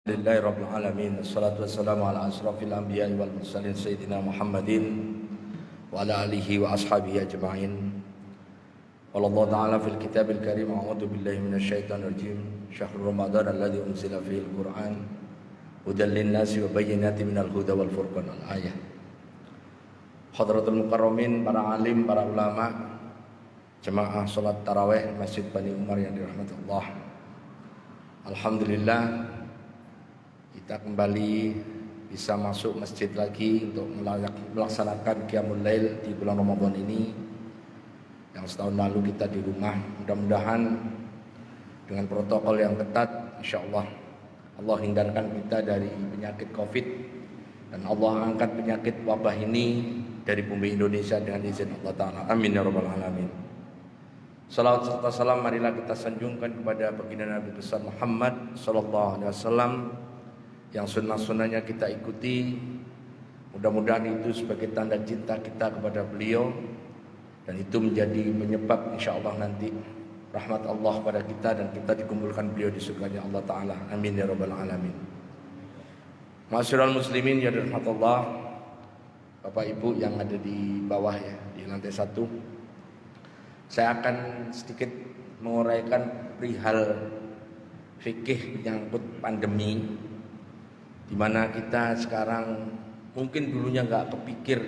Alhamdulillahi Rabbil Alamin. Assalatu wassalamu ala asrafil anbiya'i wal mursalin Sayyidina Muhammadin wa ala alihi wa ashabihi ajma'in. Wallahu ta'ala fil kitabil karim. A'udhu billahi minasyaitanir rajim. Syahrul Ramadan alladhi unzila fihi al-Qur'an hudan lin-nasi wa bayyinatin minal huda wal furqan. Al-ayah. Hadratul mukarramin, para alim, para ulama, jemaah salat tarawih Masjid Bani Umar yang dirahmati Allah. Alhamdulillah, kita kembali bisa masuk masjid lagi untuk melaksanakan Qiyamul Lail di bulan Ramadan ini. Yang setahun lalu kita di rumah, mudah-mudahan dengan protokol yang ketat, insya Allah Allah hindarkan kita dari penyakit Covid dan Allah angkat penyakit wabah ini dari bumi Indonesia dengan izin Allah Ta'ala. Amin ya Rabbal Alamin. Salawat serta salam marilah kita sanjungkan kepada baginda Nabi besar Muhammad Sallallahu Alaihi Wasallam, yang sunnah-sunnahnya kita ikuti. Mudah-mudahan itu sebagai tanda cinta kita kepada beliau, dan itu menjadi penyebab insya Allah nanti rahmat Allah pada kita dan kita dikumpulkan beliau di surganya Allah Ta'ala. Amin ya Rabbal Alamin. Ma'asyiral muslimin ya rahmatullah, Bapak Ibu yang ada di bawah ya, di lantai 1, saya akan sedikit menguraikan perihal fikih menyangkut pandemi, di mana kita sekarang mungkin dulunya nggak kepikir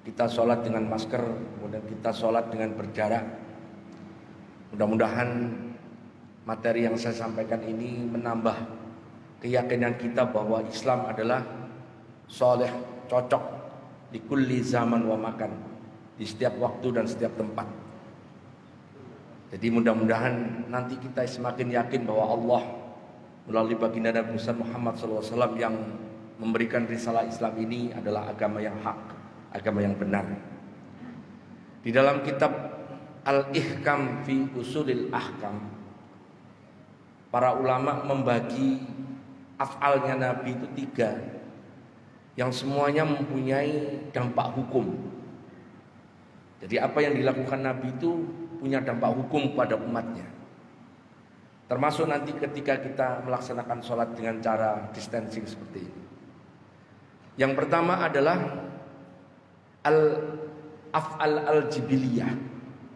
kita sholat dengan masker, kemudian kita sholat dengan berjarak. Mudah-mudahan materi yang saya sampaikan ini menambah keyakinan kita bahwa Islam adalah soleh, cocok di kulli zaman wa makan, di setiap waktu dan setiap tempat. Jadi mudah-mudahan nanti kita semakin yakin bahwa Allah melalui baginda Nabi Muhammad SAW yang memberikan risalah Islam ini adalah agama yang hak, agama yang benar. Di dalam kitab Al-Ihkam fi Usulil Ahkam, para ulama membagi af'alnya Nabi itu 3, yang semuanya mempunyai dampak hukum. Jadi apa yang dilakukan Nabi itu punya dampak hukum pada umatnya. Termasuk nanti ketika kita melaksanakan sholat dengan cara distancing seperti ini. Yang pertama adalah al-af'al al-jibiliyah,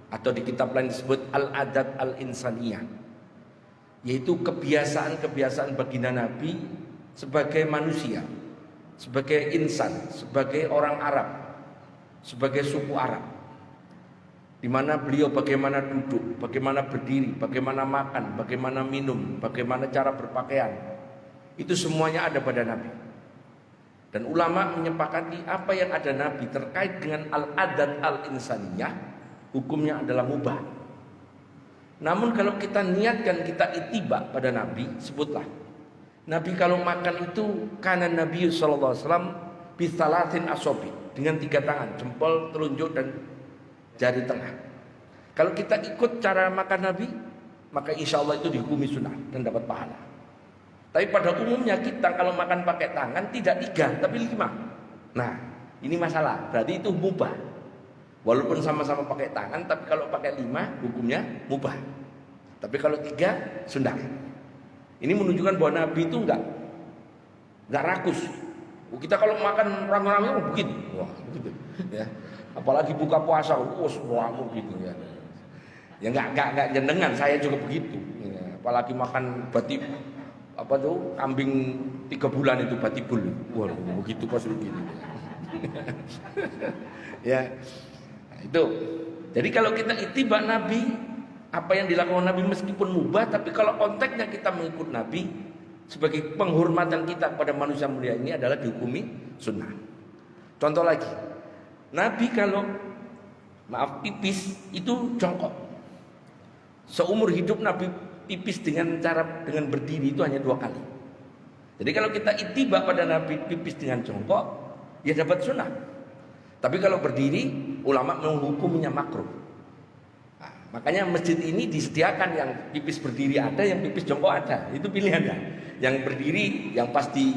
atau di kitab lain disebut al-adat al-insaniyah, yaitu kebiasaan-kebiasaan baginda Nabi sebagai manusia, sebagai insan, sebagai orang Arab, sebagai suku Arab, di mana beliau bagaimana duduk, bagaimana berdiri, bagaimana makan, bagaimana minum, bagaimana cara berpakaian, itu semuanya ada pada Nabi. Dan ulama menyepakati apa yang ada Nabi terkait dengan al-adat al-insaniyah, hukumnya adalah mubah. Namun kalau kita niatkan kita ittiba pada Nabi, sebutlah Nabi kalau makan itu kana Nabi sallallahu alaihi wasallam bisalatin asobi, dengan 3 tangan, jempol, telunjuk dan jari tengah. Kalau kita ikut cara makan Nabi, maka insya Allah itu dihukumi sunnah dan dapat pahala. Tapi pada umumnya kita kalau makan pakai tangan tidak 3 tapi 5. Nah ini masalah, berarti itu mubah. Walaupun sama-sama pakai tangan, tapi kalau pakai 5 hukumnya mubah. Tapi kalau 3 sunnah. Ini menunjukkan bahwa Nabi itu enggak rakus. Kita kalau makan rame-rame begitu, wah begitu ya. Apalagi buka puasa, semuamu gitu ya. Ya enggak jenengan, saya juga begitu. Ya. Apalagi makan kambing 3 bulan itu batibul. Wah, begitu pas begini. Ya. Nah, itu. Jadi kalau kita ittiba Nabi, apa yang dilakukan Nabi meskipun mubah, tapi kalau konteksnya kita mengikut Nabi sebagai penghormatan kita kepada manusia mulia ini adalah dihukumi sunnah. Contoh lagi, Nabi kalau pipis itu jongkok. Seumur hidup Nabi pipis dengan berdiri itu hanya 2 kali. Jadi kalau kita ittiba pada Nabi pipis dengan jongkok, ya dapat sunnah. Tapi kalau berdiri, ulama menghukumnya makruh. Nah, makanya masjid ini disediakan yang pipis berdiri ada, yang pipis jongkok ada. Itu pilihannya. Yang berdiri, yang pasti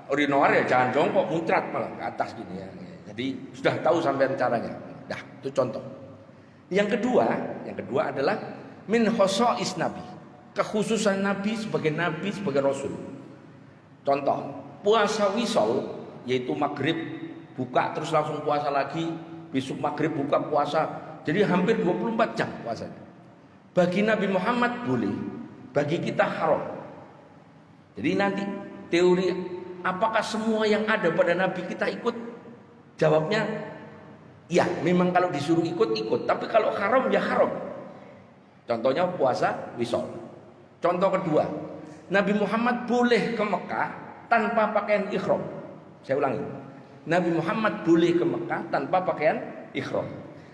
urinoir ya jangan jongkok, muncrat malah ke atas gini ya. Jadi sudah tahu sampai caranya. Nah, itu contoh. Yang kedua adalah min khosois Nabi. kekhususan Nabi sebagai Rasul. Contoh, puasa wisol, yaitu maghrib buka terus langsung puasa lagi, besok maghrib buka puasa, jadi hampir 24 jam puasanya. Bagi Nabi Muhammad boleh, bagi kita haram. Jadi nanti teori apakah semua yang ada pada Nabi kita ikut? Jawabnya ya, memang kalau disuruh ikut, tapi kalau haram ya haram. Contohnya puasa wisol. Contoh kedua, Nabi Muhammad boleh ke Mekah tanpa pakaian ihram. Saya ulangi, Nabi Muhammad boleh ke Mekah tanpa pakaian ihram.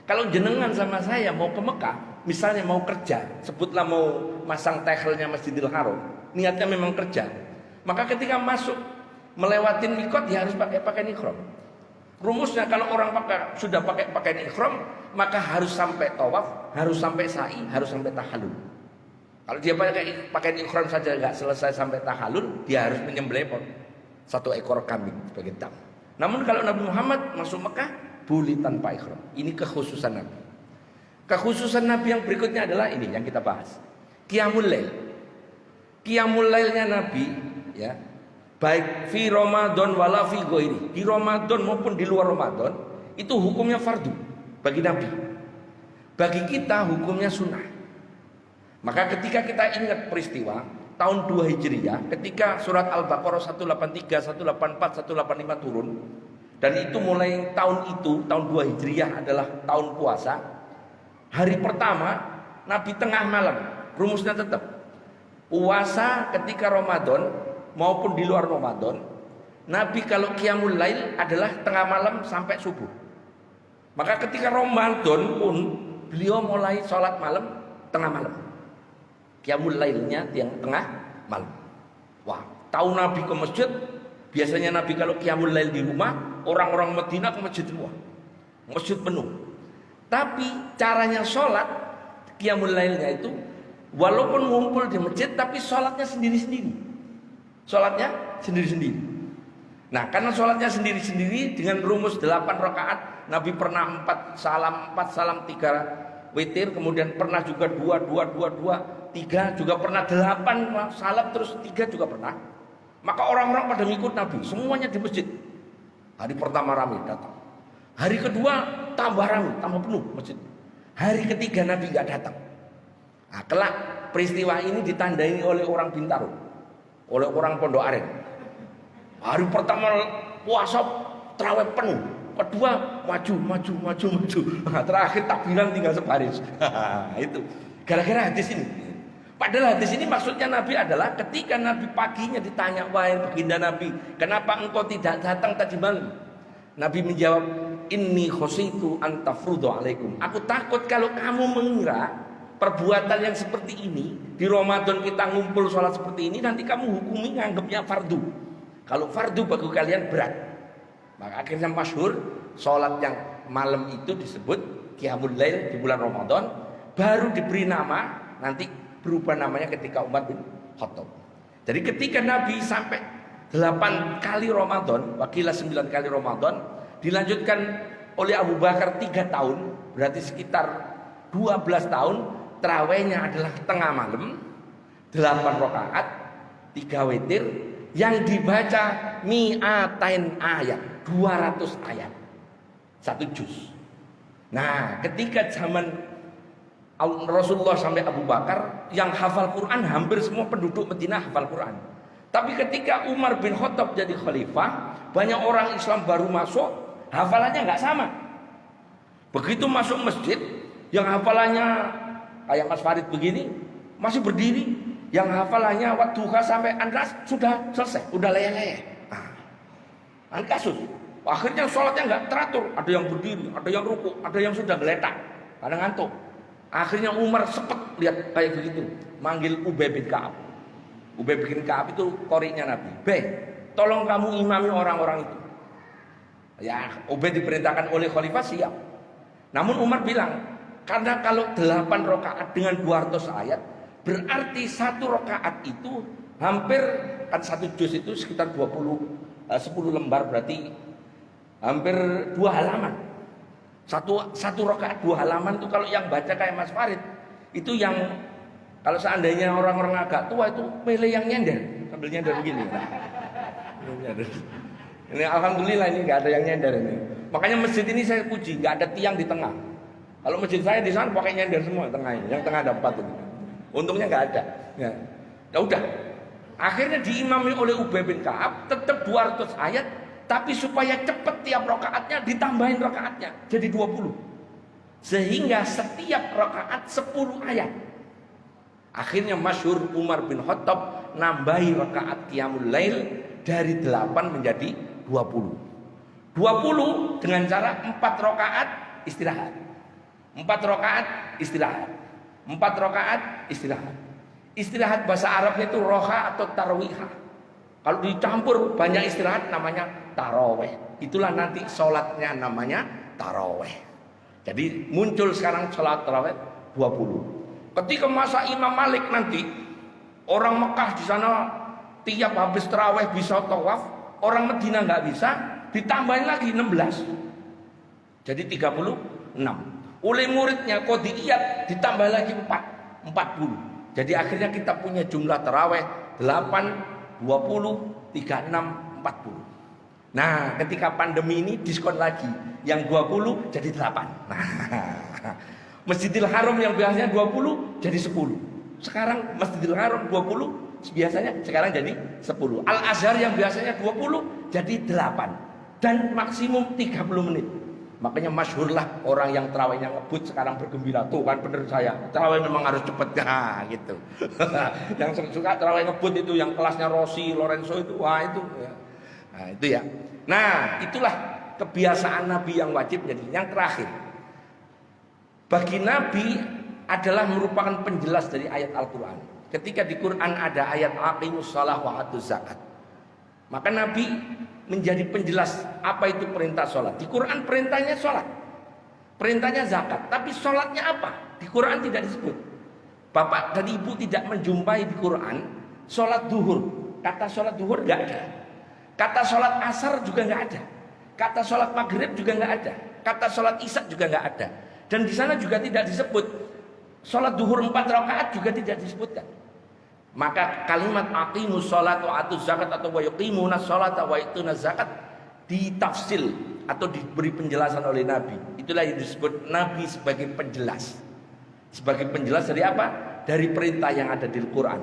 Kalau jenengan sama saya mau ke Mekah, misalnya mau kerja, sebutlah mau masang tehelnya Masjidil Haram, niatnya memang kerja, maka ketika masuk melewatin mikot ya harus pakai pakaian ihram. Rumusnya kalau orang sudah pakai pakaian ihram, maka harus sampai tawaf, harus sampai sa'i, harus sampai tahallul. Kalau dia pakai pakaian ihram saja nggak selesai sampai tahallul, dia harus menyembelih 1 ekor kambing sebagai dam. Namun kalau Nabi Muhammad masuk Mekah boleh tanpa ihram. Ini kekhususan Nabi. Kekhususan Nabi yang berikutnya adalah ini yang kita bahas. Qiyamul Lail. Qiyamul Lailnya Nabi ya, baik fi Ramadan wala fi ghairi, di Ramadan maupun di luar Ramadan, itu hukumnya fardu bagi Nabi. Bagi kita hukumnya sunnah. Maka ketika kita ingat peristiwa tahun 2 Hijriah, ketika surat Al-Baqarah 183, 184, 185 turun, dan itu mulai tahun 2 Hijriah adalah tahun puasa. Hari pertama Nabi tengah malam, rumusnya tetap puasa ketika Ramadan maupun di luar Ramadan. Nabi kalau qiyamul lail adalah tengah malam sampai subuh. Maka ketika Ramadan pun beliau mulai sholat malam tengah malam. Qiyamul lailnya yang tengah malam. Wah, tahu Nabi ke masjid, biasanya Nabi kalau qiyamul lail di rumah, orang-orang Madinah ke masjid semua. Masjid penuh. Tapi caranya sholat qiyamul lailnya itu walaupun ngumpul di masjid tapi sholatnya sendiri-sendiri. Sholatnya sendiri-sendiri. Nah, karena sholatnya sendiri-sendiri dengan rumus 8 rakaat, Nabi pernah 4 salam 3 witir, kemudian pernah juga 2, 3, juga pernah 8 salam terus 3 juga pernah. Maka orang-orang pada ngikut Nabi, semuanya di masjid. Hari pertama ramai datang. Hari kedua tambah ramai, tambah penuh masjid. Hari ketiga Nabi nggak datang. Nah, kelak peristiwa ini ditandai oleh orang Bintaro, oleh orang Pondok Aren. Hari pertama puasa terawih penuh, kedua maju. Nah, terakhir takbiran tinggal sebaris. Itu gara-gara hadis ini. Padahal hadis ini maksudnya Nabi adalah ketika Nabi paginya ditanya, wahai baginda Nabi, kenapa engkau tidak datang tadi malam? Nabi menjawab, inni khositu antafrudu alaikum. Aku takut kalau kamu mengira perbuatan yang seperti ini di Ramadan kita ngumpul sholat seperti ini, nanti kamu hukumi nganggapnya fardu. Kalau fardu bagi kalian berat. Maka akhirnya masyhur sholat yang malam itu disebut qiyamul lail di bulan Ramadan, baru diberi nama, nanti berubah namanya ketika Umar bin Khattab. Jadi ketika Nabi sampai 8 kali Ramadan, wakilah 9 kali Ramadan, dilanjutkan oleh Abu Bakar 3 tahun, berarti sekitar 12 tahun, terawihnya adalah tengah malam, 8 rakaat, 3 witir, yang dibaca mi'atain ayat, 200 ayat, 1 juz. Nah, ketika zaman Rasulullah sampai Abu Bakar, yang hafal Quran hampir semua penduduk Madinah hafal Quran. Tapi ketika Umar bin Khattab jadi khalifah, banyak orang Islam baru masuk, hafalannya nggak sama. Begitu masuk masjid, yang hafalannya kayak Mas Farid begini, masih berdiri, yang hafalannya waktu duha sampai Andras sudah selesai, udah leyeh-leyeh. Nah, kasus. Akhirnya sholatnya nggak teratur, ada yang berdiri, ada yang rukuk, ada yang sudah geletak, kadang ngantuk. Akhirnya Umar sepet lihat kayak begitu, manggil Ubay bin Ka'ab. Ubay bin Ka'ab itu koriknya Nabi. Tolong kamu imami orang-orang itu. Ya, Ubay diperintahkan oleh khalifah, siap. Namun Umar bilang, karena kalau 8 rakaat dengan 200 ayat, berarti 1 rakaat itu hampir, kan 1 juz itu sekitar 10 lembar, berarti hampir 2 halaman. Satu rakaat 2 halaman itu kalau yang baca kayak Mas Farid, itu yang Kalau seandainya orang-orang agak tua itu milih yang nyender, sambil nyender begini. Ini alhamdulillah ini nggak ada yang nyender ini. Makanya masjid ini saya puji, nggak ada tiang di tengah. Kalau masjid saya di sana pakai nyender semua tengah ini, yang tengah ada 4 ini. Untungnya nggak ada. Ya udah. Akhirnya diimami oleh Ubay bin Ka'ab, tetap 200 ayat, tapi supaya cepat tiap rakaatnya ditambahin rakaatnya jadi 20. Sehingga setiap rakaat 10 ayat. Akhirnya masyhur Umar bin Khattab nambahi rakaat qiyamul lail dari 8 menjadi 20. 20 dengan cara 4 rakaat istirahat. 4 rakaat istirahat. 4 rakaat istirahat. Istirahat bahasa Arabnya itu roha atau tarwihah. Kalau dicampur banyak istirahat namanya taraweh. Itulah nanti sholatnya namanya taraweh. Jadi muncul sekarang sholat taraweh 20. Ketika masa Imam Malik nanti, orang Mekah di sana tiap habis taraweh bisa tawaf, orang Medina nggak bisa, ditambahin lagi 16. Jadi 36. Oleh muridnya Qadhi Iyad ditambah lagi 40. Jadi akhirnya kita punya jumlah taraweh 8, 20, 36, 40. Nah, ketika pandemi ini diskon lagi. Yang 20 jadi 8. Nah, Masjidil Haram yang biasanya 20 jadi 10. Sekarang Masjidil Haram 20 biasanya sekarang jadi 10. Al Azhar yang biasanya 20 jadi 8. Dan maksimum 30 menit. Makanya masyhurlah orang yang tarawihnya ngebut sekarang bergembira. Tuh kan bener saya, tarawih memang harus cepet ya gitu. Yang suka tarawih ngebut itu yang kelasnya Rossi, Lorenzo itu, wah itu ya. Nah itu ya. Nah itulah kebiasaan Nabi yang wajib. Jadi yang terakhir, bagi Nabi adalah merupakan penjelas dari ayat Al-Quran. Ketika di Quran ada ayat aqimus shalah wa atuz zakat, maka Nabi menjadi penjelas apa itu perintah sholat. Di Quran perintahnya sholat, perintahnya zakat, tapi sholatnya apa? Di Quran tidak disebut. Bapak dan ibu tidak menjumpai di Quran sholat duhur. Kata sholat duhur nggak ada. Kata sholat asar juga nggak ada. Kata sholat maghrib juga nggak ada. Kata sholat isya juga nggak ada. Dan di sana juga tidak disebut sholat duhur 4 rakaat juga tidak disebutkan. Maka kalimat aqimus sholat wa atuz zakat atau wa yuqimunas sholat wa yutuna zakat ditafsil atau diberi penjelasan oleh Nabi. Itulah yang disebut Nabi sebagai penjelas. Sebagai penjelas dari apa? Dari perintah yang ada di Al-Quran.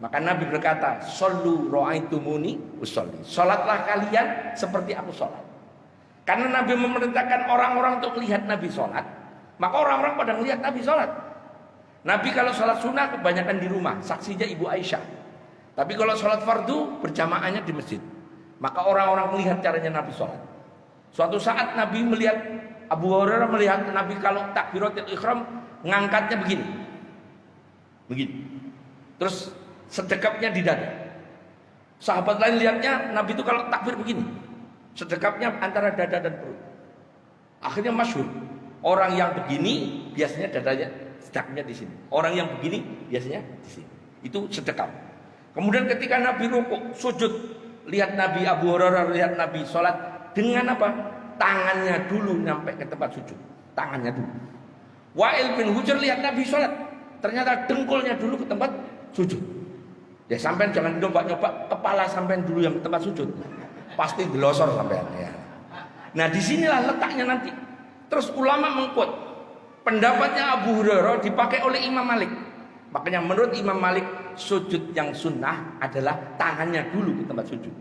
Maka Nabi berkata, "Shollu ra'aitumuni usolli." Sholatlah kalian seperti aku sholat. Karena Nabi memerintahkan orang-orang untuk melihat Nabi sholat, maka orang-orang pada melihat Nabi sholat. Nabi kalau sholat sunnah kebanyakan di rumah, saksinya Ibu Aisyah. Tapi kalau sholat fardu berjamaahnya di masjid. Maka orang-orang melihat caranya Nabi sholat. Suatu saat Nabi melihat, Abu Hurairah melihat Nabi kalau takbiratul ihram ngangkatnya begini. Begini. Terus sedekapnya di dada. Sahabat lain lihatnya Nabi itu kalau takbir begini. Sedekapnya antara dada dan perut. Akhirnya masyhur. Orang yang begini biasanya dadanya sedekapnya di sini. Orang yang begini biasanya di sini. Itu sedekap. Kemudian ketika Nabi rukuk, sujud, lihat Nabi Abu Hurairah lihat Nabi sholat dengan apa? Tangannya dulu sampai ke tempat sujud. Tangannya dulu. Wa'il bin Hujr lihat Nabi sholat, ternyata dengkulnya dulu ke tempat sujud. Ya sampai jangan nyoba-nyoba kepala sampai dulu yang tempat sujud. Pasti gelosor sampai ya. Nah disinilah letaknya nanti. Terus ulama mengkut pendapatnya Abu Hurairah dipakai oleh Imam Malik. Makanya menurut Imam Malik sujud yang sunnah adalah tangannya dulu ke tempat sujud.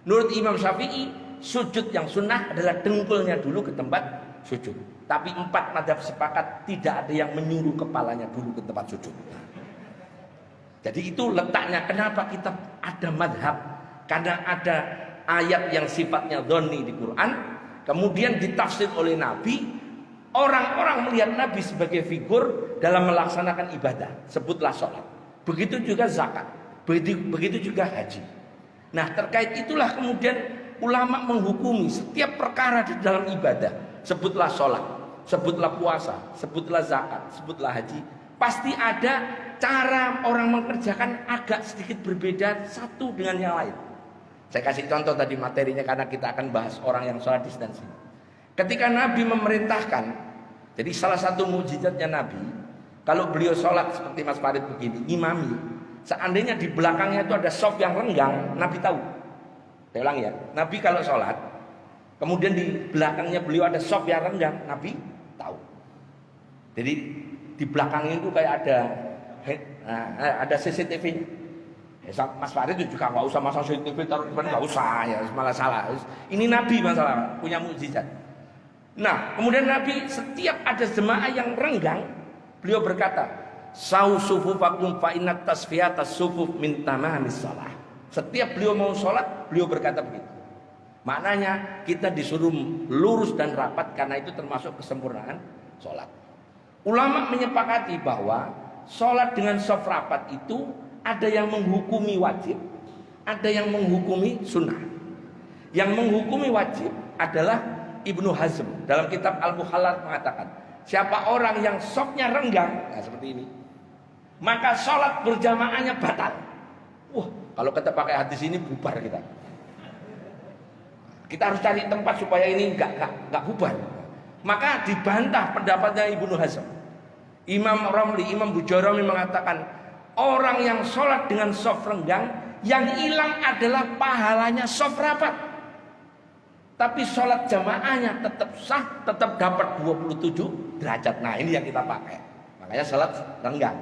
Menurut Imam Syafi'i sujud yang sunnah adalah dengkulnya dulu ke tempat sujud. Tapi 4 mazhab sepakat tidak ada yang menyuruh kepalanya dulu ke tempat sujud. Jadi itu letaknya kenapa kita ada mazhab. Karena ada ayat yang sifatnya dhonni di Quran, kemudian ditafsir oleh Nabi. Orang-orang melihat Nabi sebagai figur dalam melaksanakan ibadah, sebutlah sholat. Begitu juga zakat, begitu juga haji. Nah terkait itulah kemudian ulama menghukumi setiap perkara di dalam ibadah. Sebutlah sholat, sebutlah puasa, sebutlah zakat, sebutlah haji. Pasti ada cara orang mengerjakan agak sedikit berbeda satu dengan yang lain. Saya kasih contoh tadi materinya karena kita akan bahas orang yang sholat di sini. Ketika Nabi memerintahkan, jadi salah satu mukjizatnya Nabi, Kalau beliau sholat seperti Mas Farid begini, imami, seandainya di belakangnya itu ada soft yang renggang, Nabi tahu. Saya ulang ya, Nabi kalau sholat, kemudian di belakangnya beliau ada soft yang renggang, Nabi tahu. Jadi di belakangnya itu kayak ada CCTV-nya. Mas Farid itu juga nggak usah masang CCTV taruh depan, nggak usah ya, malah salah. Ini Nabi masalah punya mukjizat. Nah, kemudian Nabi setiap ada jemaah yang renggang, beliau berkata, "Sau sufufakum fa inna tasfiyatas sufuf min tamamis shalah." Setiap beliau mau sholat, beliau berkata begitu. Maknanya kita disuruh lurus dan rapat karena itu termasuk kesempurnaan sholat. Ulama menyepakati bahwa sholat dengan shaf rapat itu ada yang menghukumi wajib, ada yang menghukumi sunnah. Yang menghukumi wajib adalah Ibnu Hazm dalam kitab Al-Muhallal mengatakan, siapa orang yang shafnya renggang, nah seperti ini, maka sholat berjamaahnya batal. Wah, kalau kita pakai hadis ini bubar kita. Kita harus cari tempat supaya ini enggak bubar. Maka dibantah pendapatnya Ibnu Hazm. Imam Ramli, Imam Bujarami mengatakan, orang yang sholat dengan shaf renggang, yang hilang adalah pahalanya shaf rapat. Tapi sholat jamaahnya tetap sah, tetap dapat 27 derajat. Nah ini yang kita pakai. Makanya sholat renggang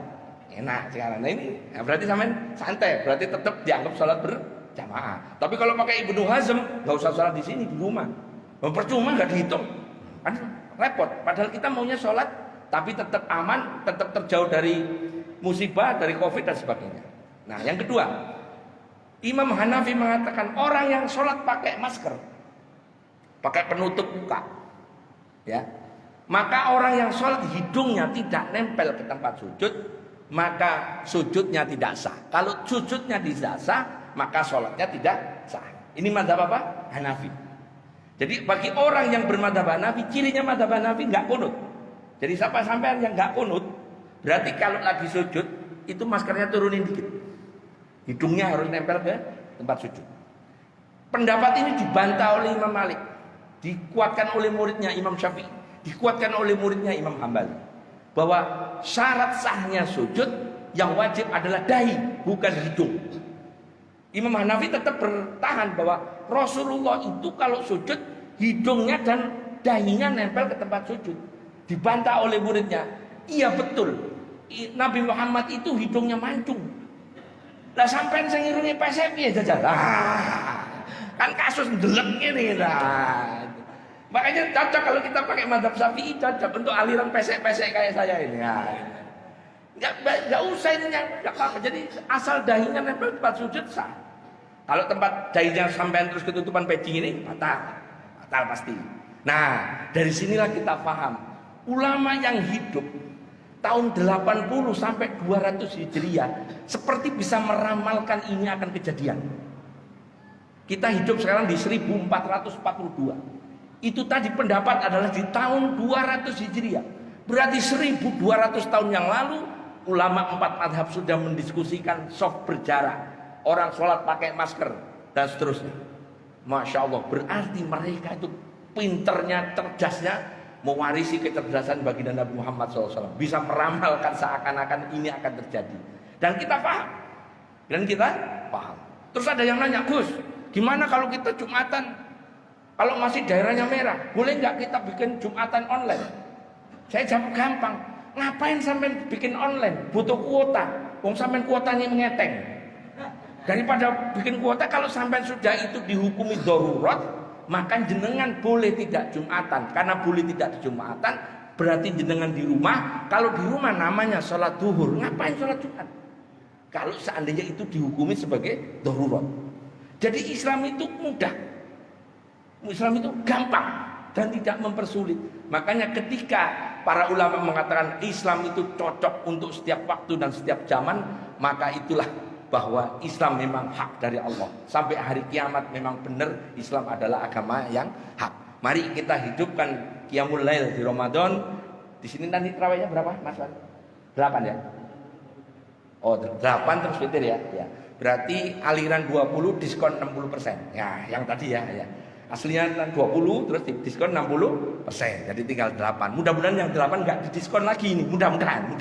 enak sekarang. Nah ini berarti sampean santai, berarti tetap dianggap sholat berjamaah. Tapi kalau pakai Ibnu Hazm, nggak usah sholat di sini, di rumah. Percuma nggak dihitung, kan repot. Padahal kita maunya sholat, tapi tetap aman, tetap terjauh dari musibah, dari COVID dan sebagainya. Nah yang kedua, Imam Hanafi mengatakan orang yang sholat pakai masker, pakai penutup muka, ya, maka orang yang sholat hidungnya tidak nempel ke tempat sujud, maka sujudnya tidak sah. Kalau sujudnya tidak sah, maka sholatnya tidak sah. Ini mazhab apa? Hanafi. Jadi bagi orang yang bermadzhab Hanafi, cirinya mazhab Hanafi nggak kunut. Jadi siapa sampean yang nggak kunut, berarti kalau lagi sujud itu maskernya turunin dikit, hidungnya harus nempel ke tempat sujud. Pendapat ini dibantah oleh Imam Malik, dikuatkan oleh muridnya Imam Syafi'i, dikuatkan oleh muridnya Imam Hambali, bahwa syarat sahnya sujud yang wajib adalah dahi, bukan hidung. Imam Hanafi tetap bertahan bahwa Rasulullah itu kalau sujud hidungnya dan dahinya nempel ke tempat sujud. Dibantah oleh muridnya, iya betul, Nabi Muhammad itu hidungnya mancung. Lah sampean sing irunge pesek piye jajal? Kan kasus ndelek ngene lah. Makanya cocok kalau kita pakai mazhab Syafi'i, cocok untuk aliran pesek-pesek kayak saya ini. Ya. Enggak usah ini enggak apa-apa. Jadi asal dahinya nempel tempat sujud sah. Kalau tempat dahinya sampean terus ketutupan peci ini batal. Batal pasti. Nah, dari sinilah kita paham. Ulama yang hidup tahun 80 sampai 200 Hijriah seperti bisa meramalkan ini akan kejadian. Kita hidup sekarang di 1442. Itu tadi pendapat adalah di tahun 200 Hijriah. Berarti 1200 tahun yang lalu ulama 4 mazhab sudah mendiskusikan shaf berjarak, orang sholat pakai masker dan seterusnya. Masya Allah, berarti mereka itu pinternya, cerdasnya, mewarisi kecerdasan baginda Nabi Muhammad SAW, bisa meramalkan seakan-akan ini akan terjadi. Dan kita paham. Terus ada yang nanya, Gus, gimana kalau kita Jumatan? Kalau masih daerahnya merah, boleh nggak kita bikin Jumatan online? Saya jawab gampang. Ngapain sampai bikin online? Butuh kuota. Wong sampai kuotanya mengeteng. Daripada bikin kuota, kalau sampai sudah itu dihukumi darurat, maka jenengan boleh tidak Jumatan. Karena boleh tidak Jumatan berarti jenengan di rumah. Kalau di rumah namanya sholat duhur, ngapain sholat Jumat? Kalau seandainya itu dihukumi sebagai darurat. Jadi Islam itu mudah, Islam itu gampang dan tidak mempersulit. Makanya ketika para ulama mengatakan Islam itu cocok untuk setiap waktu dan setiap zaman, maka itulah bahwa Islam memang hak dari Allah. Sampai hari kiamat memang benar Islam adalah agama yang hak. Mari kita hidupkan Qiyamul Lail di Ramadan. Di sini nanti tarawihnya berapa, Mas? 8 ya? Oh, 8 terus witir ya. Ya. Berarti aliran 20 diskon 60%. Ya, yang tadi ya. Aslinya 20 terus diskon 60%. Jadi tinggal 8. Mudah-mudahan yang 8 nggak didiskon lagi ini. Mudah-mudahan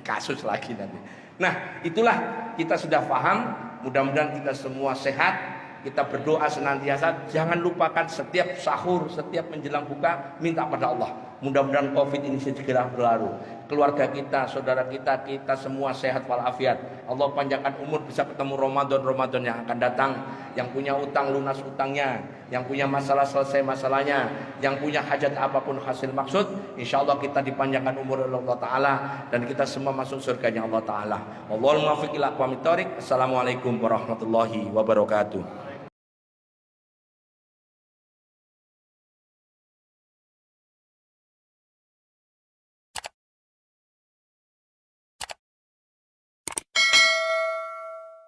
kasus lagi nanti. Nah, itulah kita sudah paham. Mudah-mudahan kita semua sehat. Kita berdoa senantiasa. Jangan lupakan setiap sahur, setiap menjelang buka minta pada Allah. Mudah-mudahan Covid ini segera berlalu. Keluarga kita, saudara kita, kita semua sehat walafiat. Allah panjangkan umur bisa ketemu Ramadan yang akan datang. Yang punya utang lunas utangnya, yang punya masalah selesai masalahnya, yang punya hajat apapun hasil maksud, insya Allah kita dipanjangkan umur oleh Allah Ta'ala dan kita semua masuk surganya Allah Ta'ala. Allahumma fiq ila aqwamit thoriq. Assalamualaikum warahmatullahi wabarakatuh.